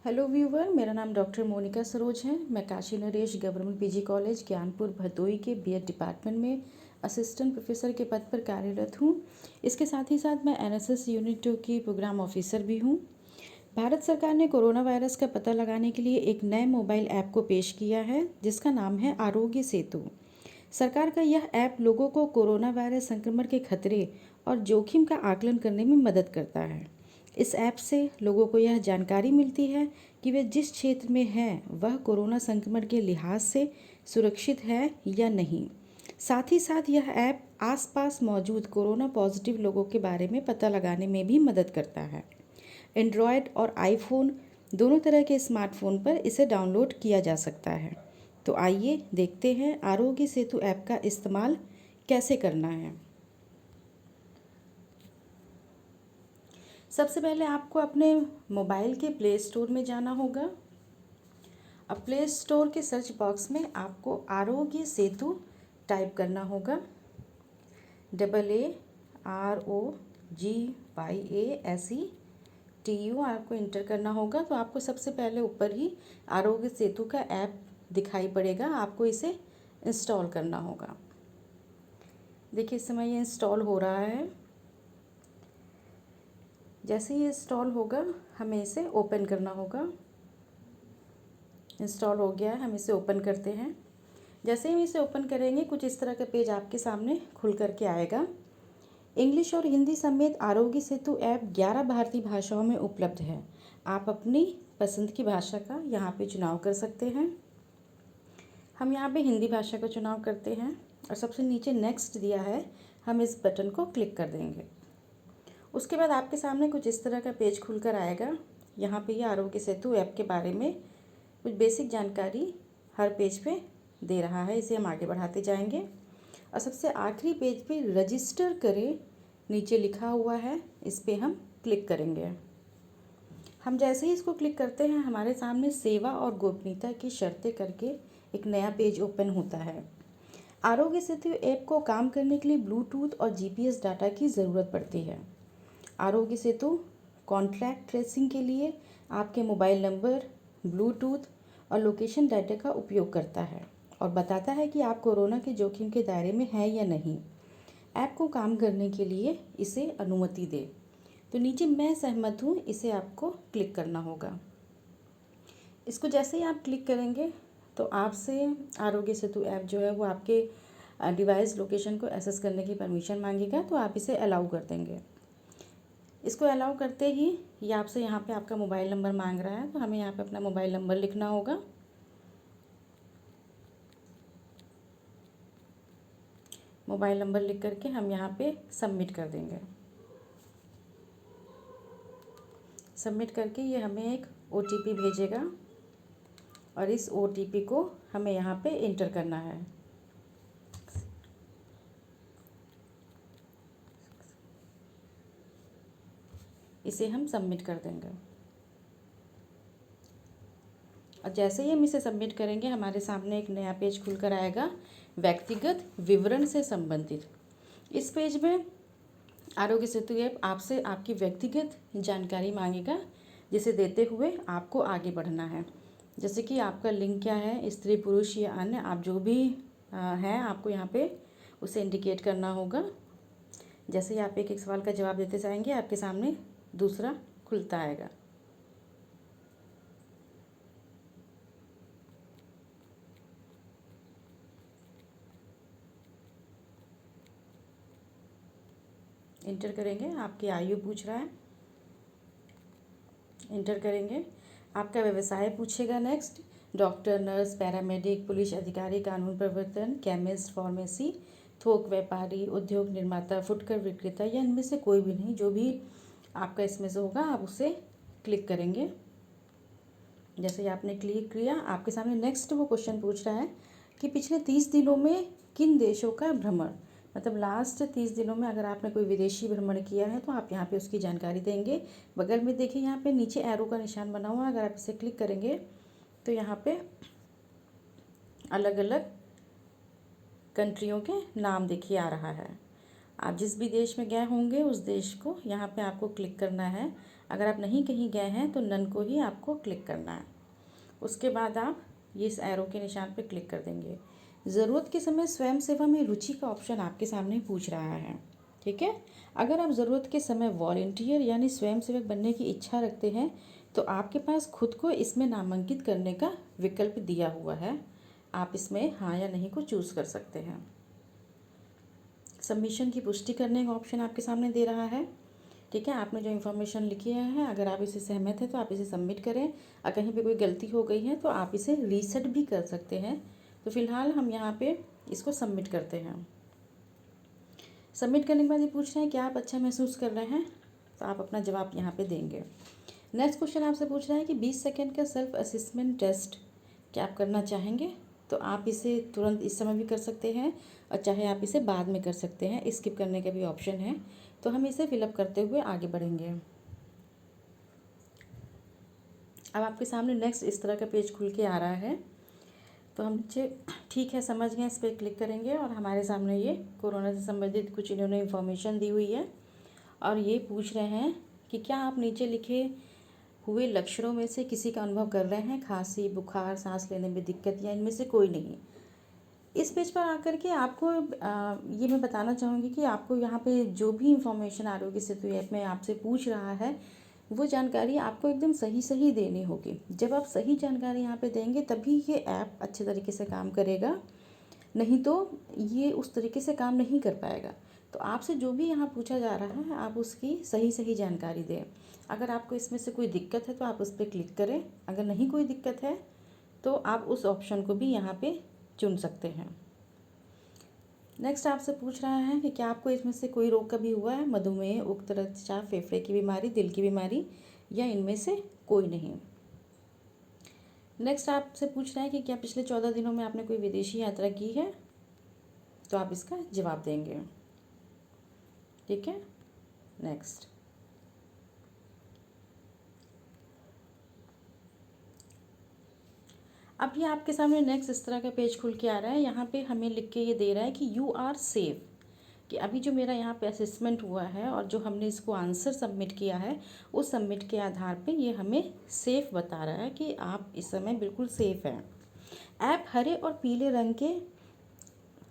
Hello viewer, मेरा नाम doctor Monika Saroj है। मैं Kashi Naresh government PG college Gyanpur Bhadohi के बीएड डिपार्टमेंट में असिस्टेंट प्रोफेसर के पद पर कार्यरत हूँ। इसके साथ ही साथ मैं एनएसएस यूनिट 2 की प्रोग्राम ऑफिसर भी हूँ। भारत सरकार ने कोरोना वायरस का पता लगाने के लिए एक नए मोबाइल ऐप को पेश किया है जिसका नाम है आरोग्य सेतु। सरकार का यह ऐप लोगों को कोरोना वायरस संक्रमण के खतरे और जोखिम का आकलन करने में मदद करता है। इस ऐप से लोगों को यह जानकारी मिलती है कि वे जिस क्षेत्र में हैं वह कोरोना संक्रमण के लिहाज से सुरक्षित है या नहीं। साथ ही साथ यह ऐप आसपास मौजूद कोरोना पॉजिटिव लोगों के बारे में पता लगाने में भी मदद करता है। एंड्रॉयड और आईफोन दोनों तरह के स्मार्टफोन पर इसे डाउनलोड किया जा सकता है। तो आइए देखते हैं आरोग्य सेतु ऐप का इस्तेमाल कैसे करना है। सबसे पहले आपको अपने मोबाइल के प्ले स्टोर में जाना होगा। अब प्ले स्टोर के सर्च बॉक्स में आपको आरोग्य सेतु टाइप करना होगा। AAROGYASETU आपको इंटर करना होगा। तो आपको सबसे पहले ऊपर ही आरोग्य सेतु का ऐप दिखाई पड़ेगा, आपको इसे इंस्टॉल करना होगा। देखिए इस समय ये इंस्टॉल हो रहा है। जैसे ही इंस्टॉल होगा हमें इसे ओपन करना होगा। इंस्टॉल हो गया है, हम इसे ओपन करते हैं। जैसे ही हम इसे ओपन करेंगे कुछ इस तरह का पेज आपके सामने खुल करके आएगा। इंग्लिश और हिंदी समेत आरोग्य सेतु ऐप 11 भारतीय भाषाओं में उपलब्ध है। आप अपनी पसंद की भाषा का यहाँ पे चुनाव कर सकते हैं। हम यहाँ पे हिंदी भाषा का चुनाव करते हैं और सबसे नीचे नेक्स्ट दिया है, हम इस बटन को क्लिक कर देंगे। उसके बाद आपके सामने कुछ इस तरह का पेज खुलकर आएगा। यहाँ पे ये आरोग्य सेतु ऐप के बारे में कुछ बेसिक जानकारी हर पेज पे दे रहा है। इसे हम आगे बढ़ाते जाएंगे और सबसे आखिरी पेज पे रजिस्टर करें नीचे लिखा हुआ है, इस पे हम क्लिक करेंगे। हम जैसे ही इसको क्लिक करते हैं हमारे सामने सेवा और गोपनीयता की शर्तें करके एक नया पेज ओपन होता है। आरोग्य सेतु ऐप को काम करने के लिए ब्लूटूथ और जीपीएस डाटा की ज़रूरत पड़ती है। आरोग्य सेतु कॉन्टैक्ट ट्रेसिंग के लिए आपके मोबाइल नंबर, ब्लूटूथ और लोकेशन डाटा का उपयोग करता है और बताता है कि आप कोरोना के जोखिम के दायरे में हैं या नहीं। ऐप को काम करने के लिए इसे अनुमति दें। तो नीचे मैं सहमत हूँ, इसे आपको क्लिक करना होगा। इसको जैसे ही आप क्लिक करेंगे तो आपसे आरोग्य सेतु ऐप जो है वो आपके डिवाइस लोकेशन को एक्सेस करने की परमिशन मांगेगा, तो आप इसे अलाउ कर देंगे। इसको अलाउ करते ही ये आपसे यहाँ पे आपका मोबाइल नंबर मांग रहा है, तो हमें यहाँ पे अपना मोबाइल नंबर लिखना होगा। मोबाइल नंबर लिख करके हम यहाँ पे सबमिट कर देंगे। सबमिट करके ये हमें एक ओटीपी भेजेगा और इस ओटीपी को हमें यहाँ पे इंटर करना है। इसे हम सबमिट कर देंगे और जैसे ही हम इसे सबमिट करेंगे हमारे सामने एक नया पेज खुलकर आएगा, व्यक्तिगत विवरण से संबंधित। इस पेज में आरोग्य सेतु ऐप आपसे आपकी व्यक्तिगत जानकारी मांगेगा, जिसे देते हुए आपको आगे बढ़ना है। जैसे कि आपका लिंग क्या है, स्त्री पुरुष या अन्य, आप जो भी हैं आपको यहाँ पे उसे इंडिकेट करना होगा। जैसे ही आप एक एक सवाल का जवाब देते जाएंगे आपके सामने दूसरा खुलता आएगा। इंटर करेंगे, आपकी आयु पूछ रहा है, इंटर करेंगे। आपका व्यवसाय पूछेगा next, doctor, nurse, paramedic, police अधिकारी, कानून प्रवर्तन, केमिस्ट, फार्मेसी, थोक व्यापारी, उद्योग निर्माता, फुटकर विक्रेता या इनमें से कोई भी नहीं, जो भी आपका इसमें से होगा आप उसे क्लिक करेंगे। जैसे ही आपने क्लिक किया आपके सामने नेक्स्ट वो क्वेश्चन पूछ रहा है कि पिछले 30 दिनों में किन देशों का भ्रमण, मतलब लास्ट 30 दिनों में अगर आपने कोई विदेशी भ्रमण किया है तो आप यहाँ पे उसकी जानकारी देंगे। बगल में देखिए यहाँ पे नीचे एरो का निशान बना हुआ है, अगर आप इसे क्लिक करेंगे तो यहाँ पे अलग अलग कंट्रियों के नाम देखिए आ रहा है। आप जिस भी देश में गए होंगे उस देश को यहाँ पे आपको क्लिक करना है अगर आप नहीं कहीं गए हैं तो नन को ही आपको क्लिक करना है। उसके बाद आप ये इस एरो के निशान पर क्लिक कर देंगे। ज़रूरत के समय स्वयं सेवा में रुचि का ऑप्शन आपके सामने पूछ रहा है, ठीक है। अगर आप ज़रूरत के समय वॉलंटियर यानी स्वयंसेवक बनने की इच्छा रखते हैं तो आपके पास खुद को इसमें नामांकित करने का विकल्प दिया हुआ है। आप इसमें हाँ या नहीं को चूज़ कर सकते हैं। सबमिशन की पुष्टि करने का ऑप्शन आपके सामने दे रहा है, ठीक है। आपने जो इन्फॉर्मेशन लिखी है, अगर आप इसे सहमत हैं तो आप इसे सबमिट करें, और कहीं पे कोई गलती हो गई है तो आप इसे रीसेट भी कर सकते हैं। तो फिलहाल हम यहाँ पे इसको सबमिट करते हैं। सबमिट करने के बाद ये पूछ रहे हैं क्या आप अच्छा महसूस कर रहे हैं, तो आप अपना जवाब यहाँ पे देंगे। नेक्स्ट क्वेश्चन आपसे पूछ रहा है कि 20 सेकंड का सेल्फ असेसमेंट टेस्ट क्या आप करना चाहेंगे, तो आप इसे तुरंत इस समय भी कर सकते हैं और चाहे आप इसे बाद में कर सकते हैं, स्किप करने का भी ऑप्शन है। तो हम इसे फिलअप करते हुए आगे बढ़ेंगे। अब आपके सामने नेक्स्ट इस तरह का पेज खुल के आ रहा है। तो हम नीचे ठीक है समझ गए, इस पर क्लिक करेंगे और हमारे सामने ये कोरोना से संबंधित कुछ इन्होंने इन्फॉर्मेशन दी हुई है और ये पूछ रहे हैं कि क्या आप नीचे लिखे हुए लक्षणों में से किसी का अनुभव कर रहे हैं, खांसी, बुखार, सांस लेने में दिक्कत या इनमें से कोई नहीं। इस पेज पर आकर के आपको ये मैं बताना चाहूँगी कि आपको यहाँ पे जो भी इंफॉर्मेशन आरोग्य सेतु ऐप में आपसे पूछ रहा है वो जानकारी आपको एकदम सही देनी होगी। जब आप सही जानकारी यहाँ पे देंगे तभी ये ऐप अच्छे तरीके से काम करेगा, नहीं तो ये उस तरीके से काम नहीं कर पाएगा। तो आपसे जो भी यहाँ पूछा जा रहा है आप उसकी सही जानकारी दें। अगर आपको इसमें से कोई दिक्कत है तो आप उस पर क्लिक करें, अगर नहीं कोई दिक्कत है तो आप उस ऑप्शन को भी यहाँ पे चुन सकते हैं। नेक्स्ट आपसे पूछ रहा है कि क्या आपको इसमें से कोई रोग कभी हुआ है, मधुमेह, उच्च रक्तचाप, फेफड़े की बीमारी, दिल की बीमारी या इनमें से कोई नहीं। नेक्स्ट आपसे पूछ रहा है कि क्या पिछले 14 दिनों में आपने कोई विदेशी यात्रा की है, तो आप इसका जवाब देंगे, ठीक है। नेक्स्ट अब ये आपके सामने नेक्स्ट इस तरह का पेज खुल के आ रहा है। यहाँ पे हमें लिख के ये दे रहा है कि यू आर सेफ, कि अभी जो मेरा यहाँ पे असेसमेंट हुआ है और जो हमने इसको आंसर सबमिट किया है उस सबमिट के आधार पे ये हमें सेफ़ बता रहा है कि आप इस समय बिल्कुल सेफ़ हैं। ऐप हरे और पीले रंग के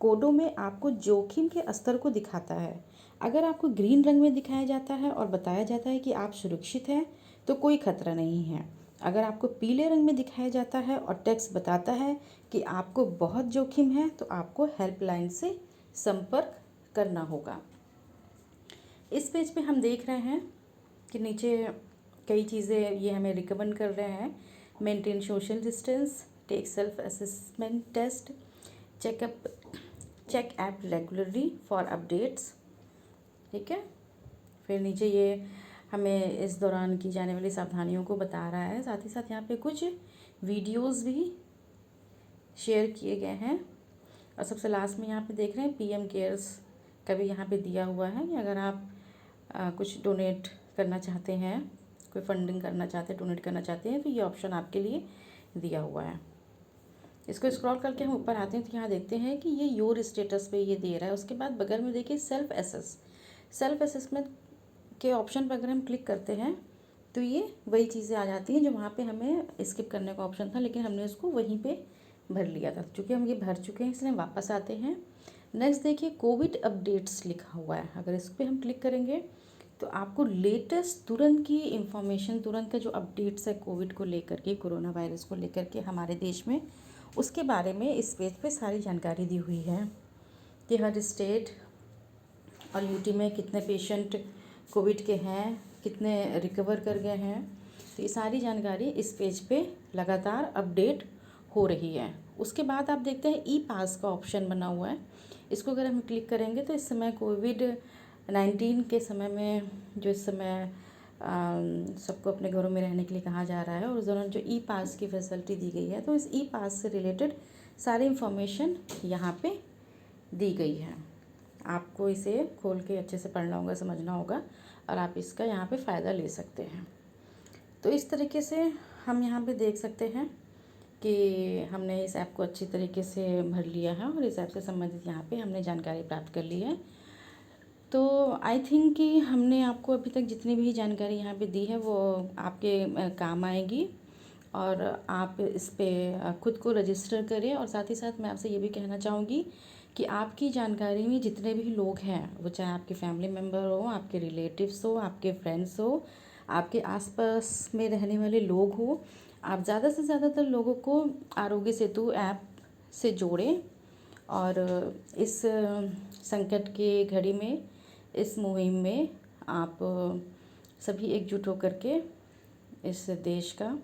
कोडों में आपको जोखिम के स्तर को दिखाता है। अगर आपको ग्रीन रंग में दिखाया जाता है और बताया जाता है कि आप सुरक्षित हैं तो कोई खतरा नहीं है। अगर आपको पीले रंग में दिखाया जाता है और टेक्स्ट बताता है कि आपको बहुत जोखिम है तो आपको हेल्पलाइन से संपर्क करना होगा। इस पेज पे हम देख रहे हैं कि नीचे कई चीज़ें ये हमें रिकमेंड कर रहे हैं। Maintain social distance, take self assessment test, check app regularly for updates, ठीक है। फिर नीचे ये हमें इस दौरान की जाने वाली सावधानियों को बता रहा है। साथ ही साथ यहाँ पे कुछ वीडियोस भी शेयर किए गए हैं और सबसे लास्ट में यहाँ पे देख रहे हैं पीएम केयर्स का भी यहाँ पे दिया हुआ है कि अगर आप कुछ डोनेट करना चाहते हैं, कोई फंडिंग करना चाहते हैं, डोनेट करना चाहते हैं तो ये ऑप्शन आपके लिए दिया हुआ है। इसको स्क्रॉल करके हम ऊपर आते हैं तो यहाँ देखते हैं कि ये योर स्टेटस पे ये दे रहा है। उसके बाद बगल में देखिए सेल्फ असेसमेंट के ऑप्शन पर अगर हम क्लिक करते हैं तो ये वही चीज़ें आ जाती हैं जो वहाँ पे हमें स्किप करने का ऑप्शन था, लेकिन हमने उसको वहीं पे भर लिया था। चूँकि हम ये भर चुके हैं इसलिए वापस आते हैं। नेक्स्ट देखिए कोविड अपडेट्स लिखा हुआ है, अगर इस पर हम क्लिक करेंगे तो आपको लेटेस्ट तुरंत की इंफॉर्मेशन, तुरंत का जो अपडेट्स है कोविड को लेकर के, कोरोना वायरस को लेकर के हमारे देश में, उसके बारे में इस पेज पे सारी जानकारी दी हुई है कि हर स्टेट और यूटी में कितने पेशेंट कोविड के हैं, कितने रिकवर कर गए हैं। तो ये सारी जानकारी इस पेज पे लगातार अपडेट हो रही है। उसके बाद आप देखते हैं ई पास का ऑप्शन बना हुआ है। इसको अगर हम क्लिक करेंगे तो इस समय कोविड-19 के समय में जो इस समय सबको अपने घरों में रहने के लिए कहा जा रहा है और उस दौरान जो ई पास की फैसिलिटी दी गई है, तो इस ई पास से रिलेटेड सारी इन्फॉर्मेशन यहाँ पे दी गई है। आपको इसे खोल के अच्छे से पढ़ना होगा, समझना होगा और आप इसका यहाँ पे फ़ायदा ले सकते हैं। तो इस तरीके से हम यहाँ पे देख सकते हैं कि हमने इस ऐप को अच्छी तरीके से भर लिया है और इस ऐप से संबंधित यहाँ पे हमने जानकारी प्राप्त कर ली है। तो आई थिंक कि हमने आपको अभी तक जितनी भी जानकारी यहाँ पे दी है वो आपके काम आएगी, और आप इस पे खुद को रजिस्टर करें। और साथ ही साथ मैं आपसे ये भी कहना चाहूँगी कि आपकी जानकारी में जितने भी लोग हैं, वो चाहे आपके फैमिली मेम्बर हो, आपके रिलेटिव्स हो, आपके फ्रेंड्स हो, आपके आसपास में रहने वाले लोग हो, आप ज़्यादा से ज़्यादातर लोगों को आरोग्य सेतु ऐप से जोड़ें। और इस संकट की घड़ी में, इस मुहिम में आप सभी एकजुट होकर के इस देश का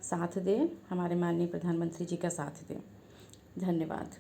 साथ दें, हमारे माननीय प्रधानमंत्री जी का साथ दें। धन्यवाद।